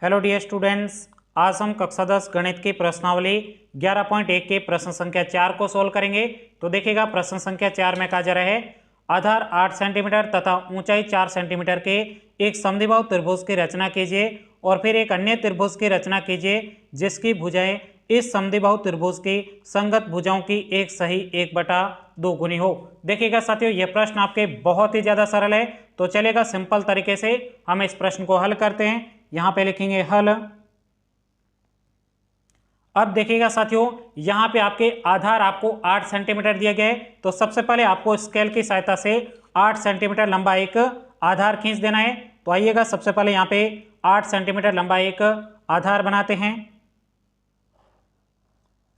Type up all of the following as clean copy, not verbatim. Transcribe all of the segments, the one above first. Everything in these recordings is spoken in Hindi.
हेलो डियर स्टूडेंट्स, आज हम कक्षा 10 गणित की प्रश्नावली 11.1 के प्रश्न संख्या 4 को सोल्व करेंगे। तो देखिएगा, प्रश्न संख्या 4 में कहा जा रहा है आधार 8 सेंटीमीटर तथा ऊंचाई 4 सेंटीमीटर के एक समद्विबाहु त्रिभुज की रचना कीजिए और फिर एक अन्य त्रिभुज की रचना कीजिए जिसकी भुजाएं इस समद्विबाहु त्रिभुज की संगत भुजाओं की एक सही 1/2 गुनी हो। देखिएगा साथियों, यह प्रश्न आपके बहुत ही ज्यादा सरल है। तो चलेगा, सिंपल तरीके से हम इस प्रश्न को हल करते हैं। यहां पे लिखेंगे हल। अब देखिएगा साथियों, यहां पे आपके आधार आपको 8 सेंटीमीटर दिया गया है। तो सबसे पहले आपको स्केल की सहायता से 8 सेंटीमीटर लंबा एक आधार खींच देना है। तो आइएगा, सबसे पहले यहां पे 8 सेंटीमीटर लंबा एक आधार बनाते हैं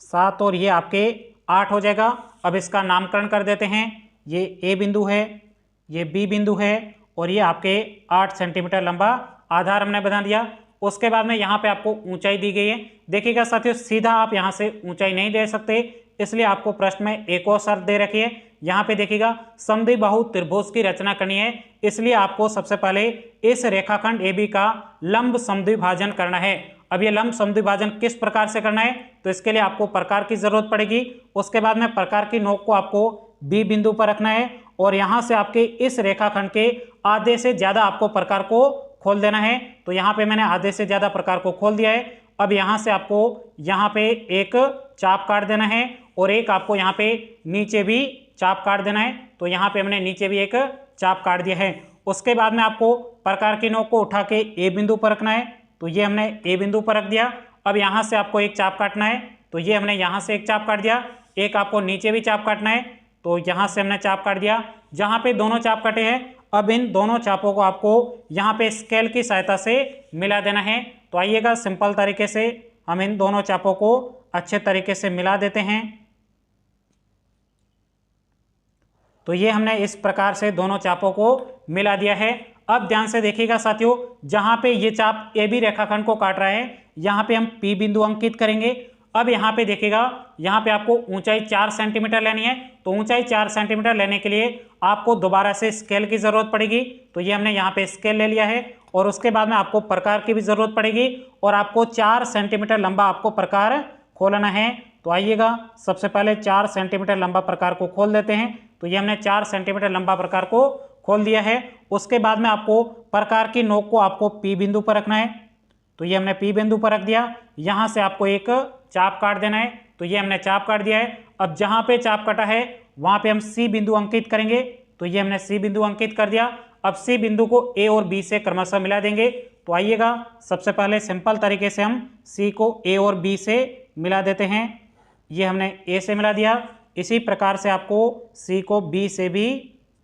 7 और ये आपके 8 हो जाएगा। अब इसका नामकरण कर देते हैं। ये ए बिंदु है, ये बी बिंदु है और ये आपके 8 सेंटीमीटर लंबा आधार हमने बना दिया। उसके बाद में यहाँ पे आपको ऊंचाई दी गई है। देखिएगा साथियों, सीधा आप यहाँ से ऊंचाई नहीं दे सकते, इसलिए आपको प्रश्न में एक और शर्त दे रखी है। यहाँ पे देखिएगा, समद्विबाहु त्रिभुज की रचना करनी है, इसलिए आपको सबसे पहले इस रेखाखंड AB का लंब समद्विभाजन करना है। अब ये लंब समद्विभाजन किस प्रकार से करना है, तो इसके लिए आपको प्रकार की जरूरत पड़ेगी। उसके बाद में प्रकार की नोक को आपको B बिंदु पर रखना है और यहाँ से आपके इस रेखाखंड के आधे से ज्यादा आपको प्रकार को खोल देना है। तो यहाँ पे मैंने आधे से ज्यादा प्रकार को खोल दिया है। अब यहाँ से आपको यहाँ पे एक चाप काट देना है और एक आपको यहाँ पे नीचे भी चाप काट देना है। तो यहाँ पे हमने नीचे भी एक चाप काट दिया है। उसके बाद में आपको प्रकार की नोक को उठा के A बिंदु पर रखना है। तो ये हमने A बिंदु पर रख दिया। अब यहाँ से आपको एक चाप काटना है। तो ये हमने यहाँ से एक चाप काट दिया। एक आपको नीचे भी चाप काटना है। तो यहाँ से हमने चाप काट दिया। जहाँ पे दोनों चाप कटे हैं, अब इन दोनों चापों को आपको यहाँ पे स्केल की सहायता से मिला देना है। तो आइएगा, सिंपल तरीके से हम इन दोनों चापों को अच्छे तरीके से मिला देते हैं। तो ये हमने इस प्रकार से दोनों चापों को मिला दिया है। अब ध्यान से देखिएगा साथियों, जहां पे ये चाप AB रेखाखंड को काट रहा है, यहाँ पे हम P बिंदु अंकित करेंगे। अब यहाँ पे देखिएगा, यहाँ पे आपको ऊंचाई 4 सेंटीमीटर लेनी है। तो ऊंचाई 4 सेंटीमीटर लेने के लिए आपको दोबारा से स्केल की जरूरत पड़ेगी। तो ये हमने यहाँ पे स्केल ले लिया है और उसके बाद में आपको प्रकार की भी जरूरत पड़ेगी और आपको 4 सेंटीमीटर लंबा आपको प्रकार खोलना है। तो आइएगा, सबसे पहले 4 सेंटीमीटर लंबा प्रकार को खोल देते हैं। तो ये हमने 4 सेंटीमीटर लंबा प्रकार को खोल दिया है। उसके बाद में आपको प्रकार की नोक को आपको P बिंदु पर रखना है। तो ये हमने P बिंदु पर रख दिया। यहाँ से आपको एक चाप काट देना है। तो ये हमने चाप काट दिया है। अब जहाँ पे चाप कटा है वहाँ पे हम C बिंदु अंकित करेंगे। तो ये हमने C बिंदु अंकित कर दिया। अब C बिंदु को A और B से क्रमशः मिला देंगे। तो आइएगा, सबसे पहले सिंपल तरीके से हम C को A और B से मिला देते हैं। ये हमने A से मिला दिया। इसी प्रकार से आपको C को B से भी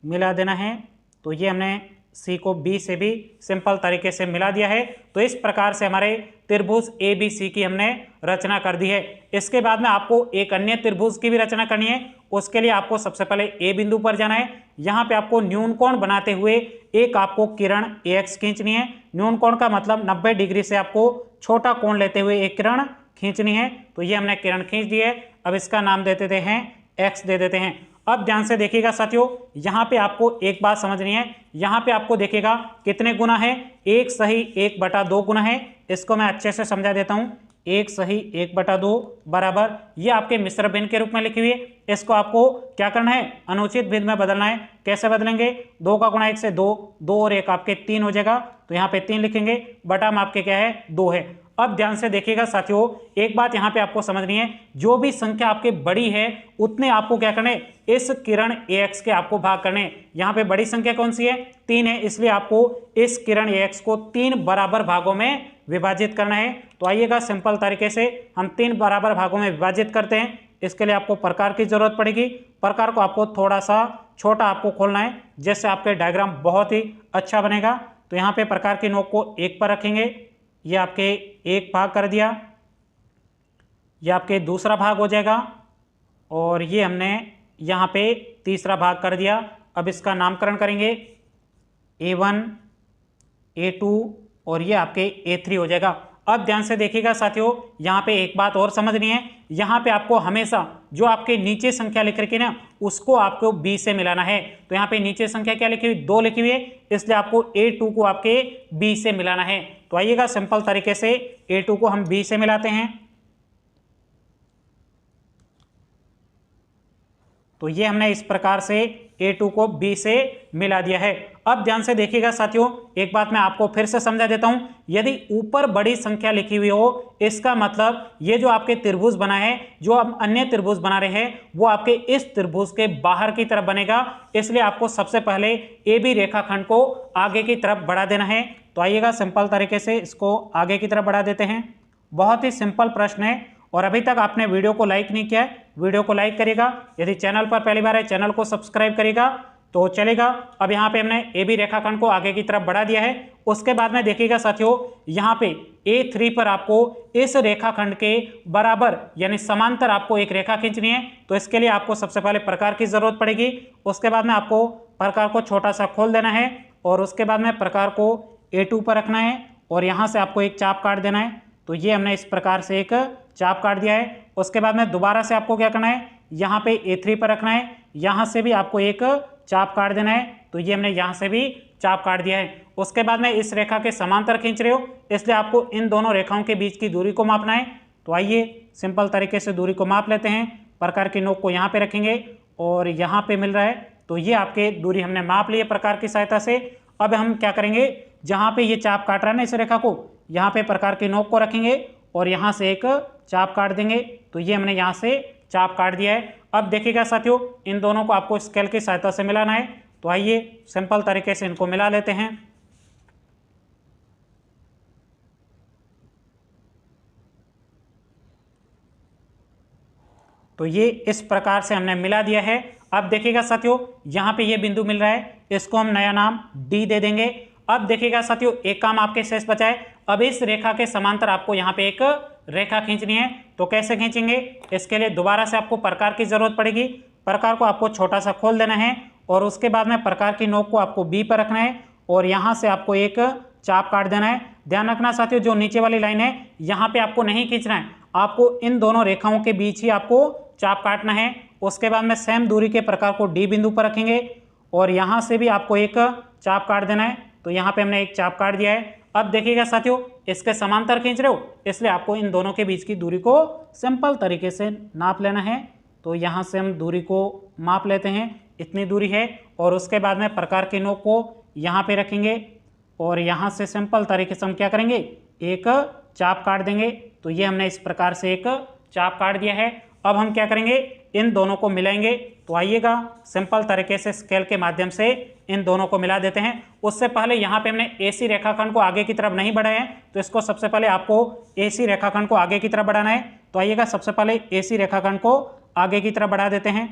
मिला देना है। तो ये हमने C को B से भी सिंपल तरीके से मिला दिया है। तो इस प्रकार से हमारे त्रिभुज ABC की हमने रचना कर दी है। इसके बाद में आपको एक अन्य त्रिभुज की भी रचना करनी है। उसके लिए आपको सबसे पहले A बिंदु पर जाना है। यहाँ पे आपको न्यून कोण बनाते हुए एक आपको किरण AX खींचनी है। न्यून कोण का मतलब 90 डिग्री से आपको छोटा कोण लेते हुए एक किरण खींचनी है। तो ये हमने किरण खींच दी है। अब इसका नाम दे देते हैं X दे देते हैं। अब ध्यान से देखिएगा साथियों, यहाँ पे आपको एक बात समझनी है। यहाँ पे आपको देखिएगा कितने गुना है, 1 सही 1/2 गुना है। इसको मैं अच्छे से समझा देता हूँ। 1 सही 1/2 बराबर ये आपके मिश्र भिन्न के रूप में लिखी हुई है। इसको आपको क्या करना है, अनुचित भिन्न में बदलना है। कैसे बदलेंगे, 2 का गुणा 1 से 2, 2 और 1 आपके 3 हो जाएगा। तो यहाँ पे 3 लिखेंगे, बटा में आपके क्या है, 2 है। अब ध्यान से देखिएगा साथियों, एक बात यहाँ पे आपको समझनी है, जो भी संख्या आपके बड़ी है उतने आपको क्या करने, इस किरण AX के आपको भाग करने। यहाँ पे बड़ी संख्या कौन सी है, 3 है, इसलिए आपको इस किरण AX को 3 बराबर भागों में विभाजित करना है। तो आइएगा, सिंपल तरीके से हम 3 बराबर भागों में विभाजित करते हैं। इसके लिए आपको प्रकार की जरूरत पड़ेगी। प्रकार को आपको थोड़ा सा छोटा आपको खोलना है, जिससे आपके डायग्राम बहुत ही अच्छा बनेगा। तो यहाँ पे प्रकार की नोक को 1 पर रखेंगे। ये आपके एक भाग कर दिया, ये आपके दूसरा भाग हो जाएगा और ये हमने यहाँ पे तीसरा भाग कर दिया। अब इसका नामकरण करेंगे A1, A2 और ये आपके A3 हो जाएगा। अब ध्यान से देखिएगा साथियों, यहाँ पे एक बात और समझनी है। यहाँ पे आपको हमेशा जो आपके नीचे संख्या लिख रखी है ना उसको आपको b से मिलाना है। तो यहाँ पे नीचे संख्या क्या लिखी हुई 2 लिखी हुई है, इसलिए आपको a2 को आपके b से मिलाना है। तो आइएगा सिंपल तरीके से a2 को हम b से मिलाते हैं। तो ये हमने इस प्रकार से a2 को b से मिला दिया है। अब ध्यान से देखिएगा साथियों, एक बात मैं आपको फिर से समझा देता हूं, यदि ऊपर बड़ी संख्या लिखी हुई हो इसका मतलब ये जो आपके त्रिभुज बना है, जो आप अन्य त्रिभुज बना रहे हैं वो आपके इस त्रिभुज के बाहर की तरफ बनेगा, इसलिए आपको सबसे पहले ए बी रेखाखंड को आगे की तरफ बढ़ा देना है। तो आइएगा सिंपल तरीके से इसको आगे की तरफ बढ़ा देते हैं। बहुत ही सिंपल प्रश्न है, और अभी तक आपने वीडियो को लाइक नहीं किया है, वीडियो को लाइक करिएगा। यदि चैनल पर पहली बार है चैनल को सब्सक्राइब करिएगा तो चलेगा। अब यहाँ पे हमने ए बी रेखाखंड को आगे की तरफ बढ़ा दिया है। उसके बाद में देखिएगा साथियों, यहाँ पे A3 पर आपको इस रेखाखंड के बराबर यानी समांतर आपको एक रेखा खींचनी है। तो इसके लिए आपको सबसे पहले प्रकार की जरूरत पड़ेगी। उसके बाद में आपको प्रकार को छोटा सा खोल देना है और उसके बाद में प्रकार को A2 पर रखना है और यहाँ से आपको एक चाप काट देना है। तो ये हमने इस प्रकार से एक चाप काट दिया है। उसके बाद में दोबारा से आपको क्या करना है, यहाँ पे A3 पर रखना है, यहाँ से भी आपको एक चाप काट देना है। तो ये हमने यहाँ से भी चाप काट दिया है। उसके बाद में इस रेखा के समांतर खींच रहे हो, इसलिए आपको इन दोनों रेखाओं के बीच की दूरी को मापना है। तो आइए सिंपल तरीके से दूरी को माप लेते हैं। प्रकार की नोक को यहाँ पे रखेंगे और यहाँ पे मिल रहा है, तो ये आपके दूरी हमने माप ली है प्रकार की सहायता से। अब हम क्या करेंगे, जहाँ पे ये चाप काट रहा है ना इस रेखा को, यहाँ पे प्रकार की नोक को रखेंगे और यहाँ से एक चाप काट देंगे। तो ये हमने यहाँ से चाप काट दिया है। अब देखिएगा साथियों, इन दोनों को आपको स्केल की सहायता से मिलाना है। तो आइए सिंपल तरीके से इनको मिला लेते हैं। तो ये इस प्रकार से हमने मिला दिया है। अब देखिएगा साथियों, यहाँ पे ये बिंदु मिल रहा है, इसको हम नया नाम D दे देंगे। अब देखिएगा साथियों, एक काम आपके शेष बचा है। अब इस रेखा के समांतर आपको यहाँ पे एक रेखा खींचनी है। तो कैसे खींचेंगे, इसके लिए दोबारा से आपको प्रकार की जरूरत पड़ेगी। प्रकार को आपको छोटा सा खोल देना है और उसके बाद में प्रकार की नोक को आपको B पर रखना है और यहाँ से आपको एक चाप काट देना है। ध्यान रखना साथियों, जो नीचे वाली लाइन है यहाँ पे आपको नहीं खींचना है, आपको इन दोनों रेखाओं के बीच ही आपको चाप काटना है। उसके बाद में सेम दूरी के प्रकार को D बिंदु पर रखेंगे और यहाँ से भी आपको एक चाप काट देना है। तो यहाँ पे हमने एक चाप काट दिया है। अब देखिएगा साथियों, इसके समांतर खींच रहे हो, इसलिए आपको इन दोनों के बीच की दूरी को सिंपल तरीके से नाप लेना है। तो यहाँ से हम दूरी को माप लेते हैं, इतनी दूरी है। और उसके बाद में प्रकार की नोक को यहाँ पे रखेंगे और यहाँ से सिंपल तरीके से हम क्या करेंगे, एक चाप काट देंगे। तो ये हमने इस प्रकार से एक चाप काट दिया है। अब हम क्या करेंगे, इन दोनों को मिलाएंगे। तो आइएगा सिंपल तरीके से स्केल के माध्यम से इन दोनों को मिला देते हैं। उससे पहले यहाँ पे हमने AC रेखाखंड को आगे की तरफ नहीं बढ़ाया है, तो इसको सबसे पहले आपको AC रेखाखंड को आगे की तरफ बढ़ाना है। तो आइएगा सबसे पहले AC रेखाखंड को आगे की तरफ बढ़ा देते हैं।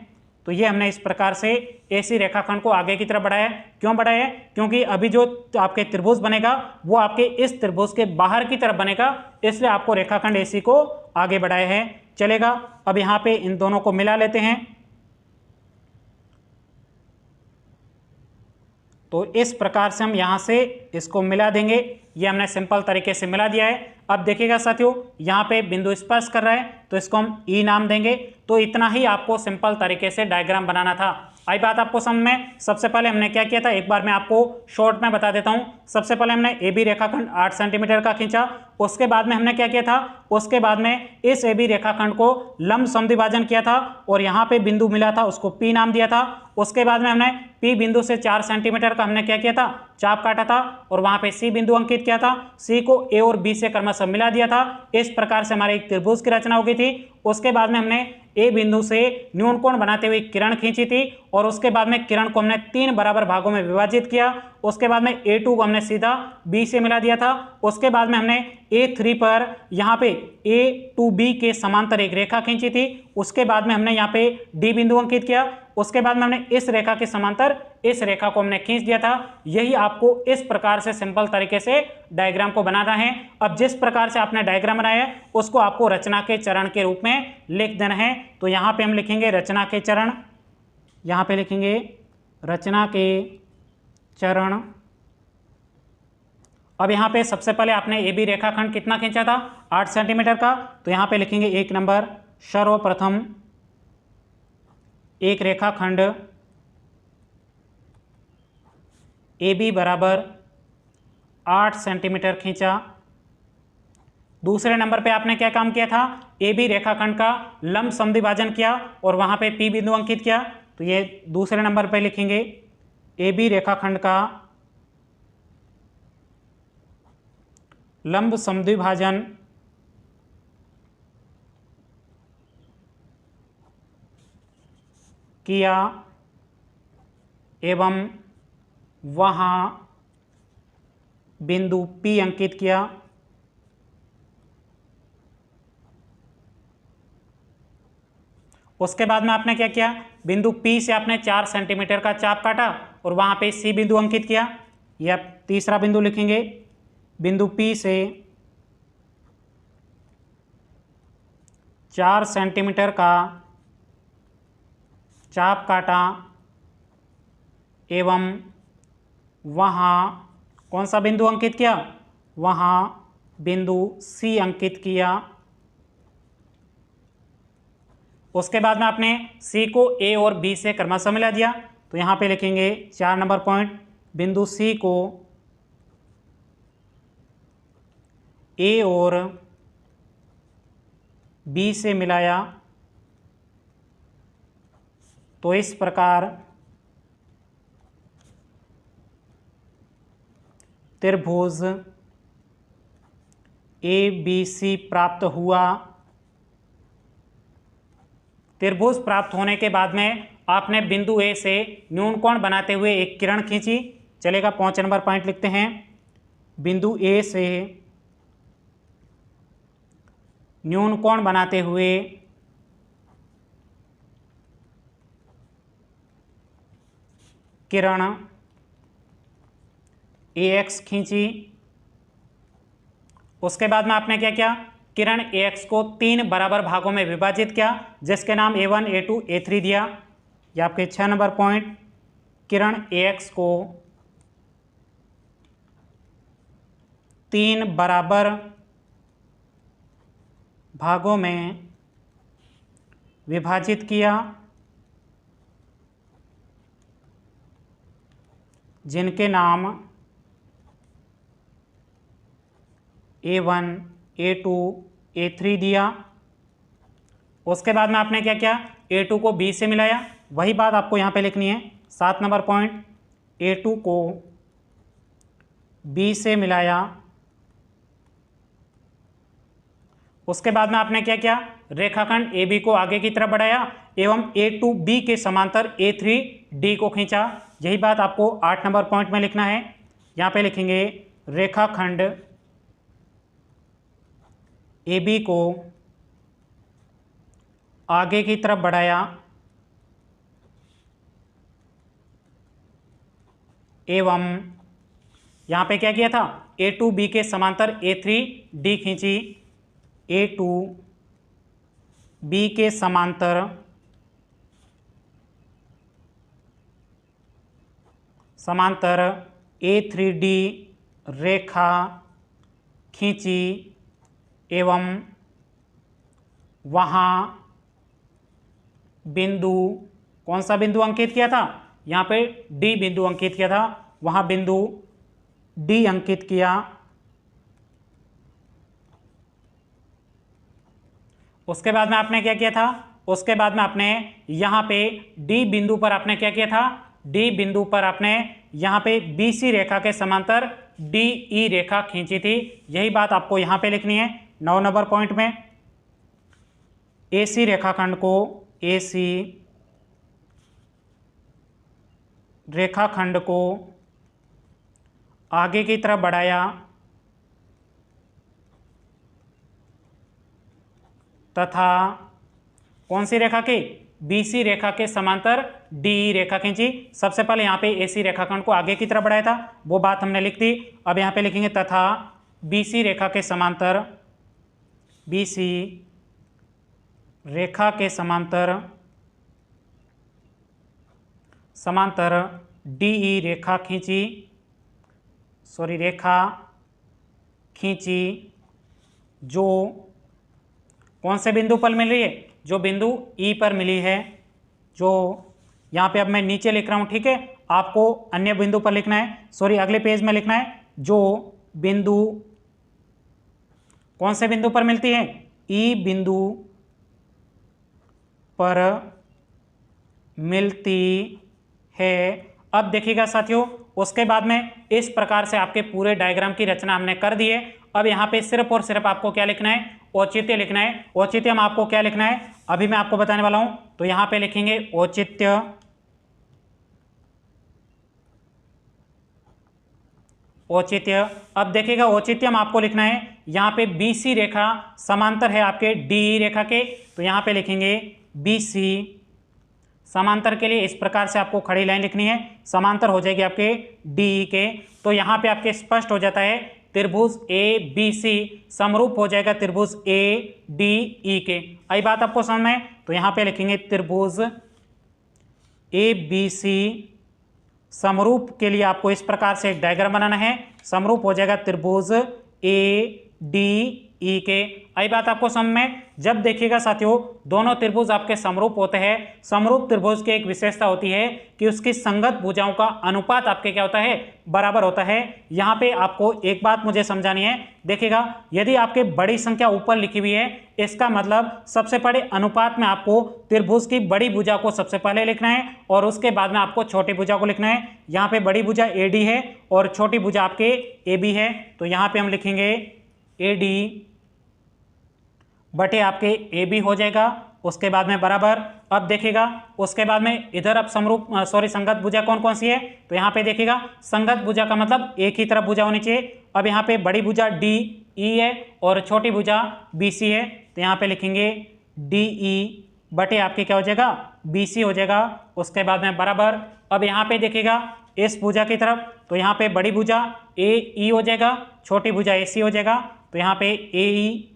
तो ये हमने इस प्रकार से AC रेखाखंड को आगे की तरफ बढ़ाया। क्यों बढ़ाया? क्योंकि अभी जो आपके त्रिभुज बनेगा वो आपके इस त्रिभुज के बाहर की तरफ बनेगा, इसलिए आपको रेखाखंड AC को आगे बढ़ाया है। चलेगा। अब यहाँ पे इन दोनों को मिला लेते हैं। तो इस प्रकार से हम यहाँ से इसको मिला देंगे। ये हमने सिंपल तरीके से मिला दिया है। अब देखिएगा साथियों, यहाँ पे बिंदु स्पर्श कर रहा है, तो इसको हम E नाम देंगे। तो इतना ही आपको सिंपल तरीके से डायग्राम बनाना था। आई बात आपको समझ में? सबसे पहले हमने क्या किया था, एक बार मैं आपको शॉर्ट में बता देता हूँ। सबसे पहले हमने AB रेखाखंड 8 सेंटीमीटर का खींचा। उसके बाद में हमने क्या किया था, उसके बाद में इस AB रेखाखंड को लंब समद्विभाजन किया था और यहाँ पे बिंदु मिला था, उसको P नाम दिया था। उसके बाद में हमने P बिंदु से 4 सेंटीमीटर का हमने क्या किया था, चाप काटा था और वहाँ पे C बिंदु अंकित किया था। C को A और B से क्रमशः मिला दिया था। इस प्रकार से हमारे एक त्रिभुज की रचना हो गई थी। उसके बाद में हमने A बिंदु से न्यून कोण बनाते हुए किरण खींची थी और उसके बाद में किरण को हमने 3 बराबर भागों में विभाजित किया। उसके बाद में A2 को हमने सीधा B से मिला दिया था। उसके बाद में हमने A3 पर यहाँ पे A to B के समांतर एक रेखा खींची थी। उसके बाद में हमने यहाँ पे D बिंदु अंकित किया। उसके बाद में हमने इस रेखा के समांतर इस रेखा को हमने खींच दिया था। यही आपको इस प्रकार से सिंपल तरीके से डायग्राम को बनाना है। अब जिस प्रकार से आपने डायग्राम बनाया है उसको आपको रचना के चरण के रूप में लिख देना है। तो यहाँ पे हम लिखेंगे रचना के चरण, यहाँ पे लिखेंगे रचना के चरण। अब यहाँ पे सबसे पहले आपने AB रेखाखंड कितना खींचा था, 8 सेंटीमीटर का। तो यहाँ पे लिखेंगे 1 नंबर सर्वप्रथम एक रेखाखंड AB बराबर 8 सेंटीमीटर खींचा। दूसरे नंबर पे आपने क्या काम किया था, AB रेखाखंड का लंब समद्विभाजन किया और वहां पे P बिंदु अंकित किया। तो ये दूसरे नंबर पे लिखेंगे AB रेखाखंड का लंब समद्विभाजन किया एवं वहां बिंदु P अंकित किया। उसके बाद में आपने क्या किया, बिंदु P से आपने 4 सेंटीमीटर का चाप काटा और वहां पे C बिंदु अंकित किया। यह तीसरा बिंदु लिखेंगे, बिंदु P से 4 सेंटीमीटर का चाप काटा एवं वहां कौन सा बिंदु अंकित किया, वहां बिंदु C अंकित किया। उसके बाद में आपने C को A और B से क्रमशः मिला दिया। तो यहां पे लिखेंगे 4 नंबर पॉइंट, बिंदु C को A और B से मिलाया। तो इस प्रकार त्रिभुज ABC प्राप्त हुआ। त्रिभुज प्राप्त होने के बाद में आपने बिंदु A से न्यून कोण बनाते हुए एक किरण खींची। चलेगा, 5 नंबर पॉइंट लिखते हैं, बिंदु A से न्यून कोण बनाते हुए किरण AX खींची। उसके बाद में आपने क्या किया, किरण AX को 3 बराबर भागों में विभाजित किया, जिसके नाम A1, A2, A3 दिया। ये आपके 6 नंबर पॉइंट, किरण AX को 3 बराबर भागों में विभाजित किया, जिनके नाम A1, A2, A3 दिया। उसके बाद में आपने क्या किया, A2 को B से मिलाया। वही बात आपको यहाँ पे लिखनी है, 7 नंबर पॉइंट, A2 को B से मिलाया। उसके बाद में आपने क्या किया, रेखाखंड AB को आगे की तरफ बढ़ाया एवं A2B के समांतर A3D को खींचा। यही बात आपको 8 नंबर पॉइंट में लिखना है। यहाँ पे लिखेंगे रेखाखंड AB को आगे की तरफ बढ़ाया एवं यहाँ पे क्या किया था, A2B के समांतर A3D खींची। A2B के समांतर A3D रेखा खींची एवं वहाँ बिंदु, कौन सा बिंदु अंकित किया था, यहाँ पे D बिंदु अंकित किया था, वहाँ बिंदु D अंकित किया। उसके बाद में आपने क्या किया था, उसके बाद में आपने यहाँ पे D बिंदु पर आपने क्या किया था, D बिंदु पर आपने यहाँ पे BC रेखा के समांतर DE रेखा खींची थी। यही बात आपको यहाँ पे लिखनी है 9 नंबर पॉइंट में। AC रेखाखंड को, AC रेखाखंड को आगे की तरफ बढ़ाया तथा कौन सी रेखा के, BC रेखा के समांतर DE रेखा खींची। सबसे पहले यहाँ पे AC रेखाखंड को आगे की तरफ बढ़ाया था, वो बात हमने लिख दी। अब यहाँ पे लिखेंगे तथा BC रेखा के समांतर, BC रेखा के समांतर DE रेखा खींची, रेखा खींची जो कौन से बिंदु पर मिल रही है? जो बिंदु ई पर मिली है, जो यहाँ पे अब मैं नीचे लिख रहा हूँ, ठीक है। आपको अन्य बिंदु पर लिखना है, सॉरी अगले पेज में लिखना है। जो बिंदु कौन से बिंदु पर मिलती है? ई बिंदु पर मिलती है। अब देखिएगा साथियों, उसके बाद में इस प्रकार से आपके पूरे डायग्राम की रचना हमने कर दी है। अब यहाँ पे सिर्फ और सिर्फ आपको क्या लिखना है? औचित्य लिखना है। औचित्य में आपको क्या लिखना है अभी मैं आपको बताने वाला हूँ। तो यहाँ पे लिखेंगे औचित्य, औचित्य। अब देखिएगा औचित्य में आपको लिखना है, यहाँ पे BC रेखा समांतर है आपके DE रेखा के, तो यहाँ पे लिखेंगे BC। समांतर के लिए इस प्रकार से आपको खड़ी लाइन लिखनी है, समांतर हो जाएगी आपके DE के। तो यहाँ पे आपके स्पष्ट हो जाता है त्रिभुज ABC समरूप हो जाएगा त्रिभुज ADE के। आई बात आपको समझ में? तो यहाँ पे लिखेंगे त्रिभुज ABC समरूप के लिए आपको इस प्रकार से एक डायग्राम बनाना है, समरूप हो जाएगा त्रिभुज ADE के। आई बात आपको समझ में? जब देखिएगा साथियों, दोनों त्रिभुज आपके समरूप होते हैं, समरूप त्रिभुज की एक विशेषता होती है कि उसकी संगत भुजाओं का अनुपात आपके क्या होता है? बराबर होता है। यहाँ पे आपको एक बात मुझे समझानी है। देखिएगा, यदि आपके बड़ी संख्या ऊपर लिखी हुई है, इसका मतलब सबसे पहले अनुपात में आपको त्रिभुज की बड़ी भुजा को सबसे पहले लिखना है और उसके बाद में आपको छोटी भुजा को लिखना है। यहाँ पे बड़ी भुजा AD है और छोटी भुजा आपके AB है, तो यहाँ पे हम लिखेंगे AD बटे आपके AB हो जाएगा। उसके बाद में बराबर, अब देखिएगा उसके बाद में इधर अब समरूप संगत भुजा कौन कौन सी है? तो यहाँ पे देखिएगा संगत भुजा का मतलब एक ही तरफ भुजा होनी चाहिए। अब यहाँ पे बड़ी भुजा DE है और छोटी भुजा BC है, तो यहाँ पे लिखेंगे DE बटे आपके क्या हो जाएगा? BC हो जाएगा। उसके बाद में बराबर, अब यहाँ पे देखिएगा इस भुजा की तरफ, तो यहाँ पे बड़ी भुजा AE हो जाएगा, छोटी भुजा AC हो जाएगा, तो यहाँ पे AE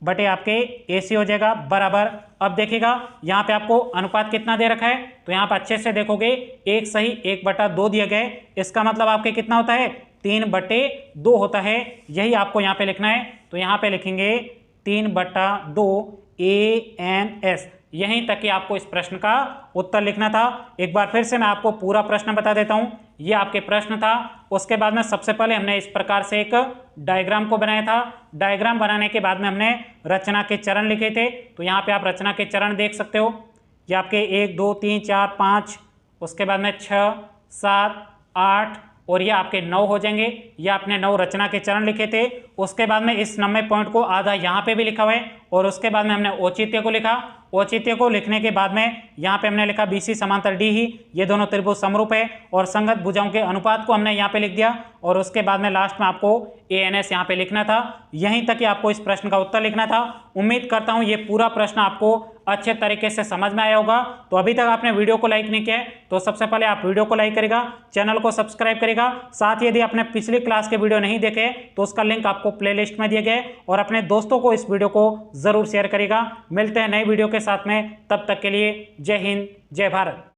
बटे आपके AC हो जाएगा बराबर। अब देखिएगा यहाँ पे आपको अनुपात कितना दे रखा है, तो यहाँ पे अच्छे से देखोगे 1 सही 1/2 दिया गया है। इसका मतलब आपके कितना होता है? 3/2 होता है। यही आपको यहाँ पे लिखना है, तो यहाँ पे लिखेंगे 3/2 ANS। यहीं तक कि आपको इस प्रश्न का उत्तर लिखना था। एक बार फिर से मैं आपको पूरा प्रश्न बता देता हूँ। ये आपके प्रश्न था। उसके बाद में सबसे पहले हमने इस प्रकार से एक डायग्राम को बनाया था। डायग्राम बनाने के बाद में हमने रचना के चरण लिखे थे, तो यहाँ पे आप रचना के चरण देख सकते हो। ये आपके 1 2 3 4 5, उसके बाद में 6 7 8 और ये आपके 9 हो जाएंगे। ये आपने 9 रचना के चरण लिखे थे। उसके बाद में इस 90 पॉइंट को आधा यहाँ पे भी लिखा हुआ है और उसके बाद में हमने औचित्य को लिखा। औचित्य को लिखने के बाद में यहाँ पे हमने लिखा BC समांतर DE, ये दोनों त्रिभुज समरूप है और संगत भुजाओं के अनुपात को हमने यहाँ पे लिख दिया और उसके बाद में लास्ट में आपको ANS यहाँ पे लिखना था। यहीं तक कि आपको इस प्रश्न का उत्तर लिखना था। उम्मीद करता हूँ ये पूरा प्रश्न आपको अच्छे तरीके से समझ में आया होगा। तो अभी तक आपने वीडियो को लाइक नहीं किया है तो सबसे पहले आप वीडियो को लाइक करेगा, चैनल को सब्सक्राइब करेगा। साथ ही यदि आपने पिछली क्लास के वीडियो नहीं देखे तो उसका लिंक आपको प्लेलिस्ट में दिया गया है और अपने दोस्तों को इस वीडियो को जरूर शेयर करेगा। मिलते हैं नई वीडियो के साथ में, तब तक के लिए जय हिंद जय भारत।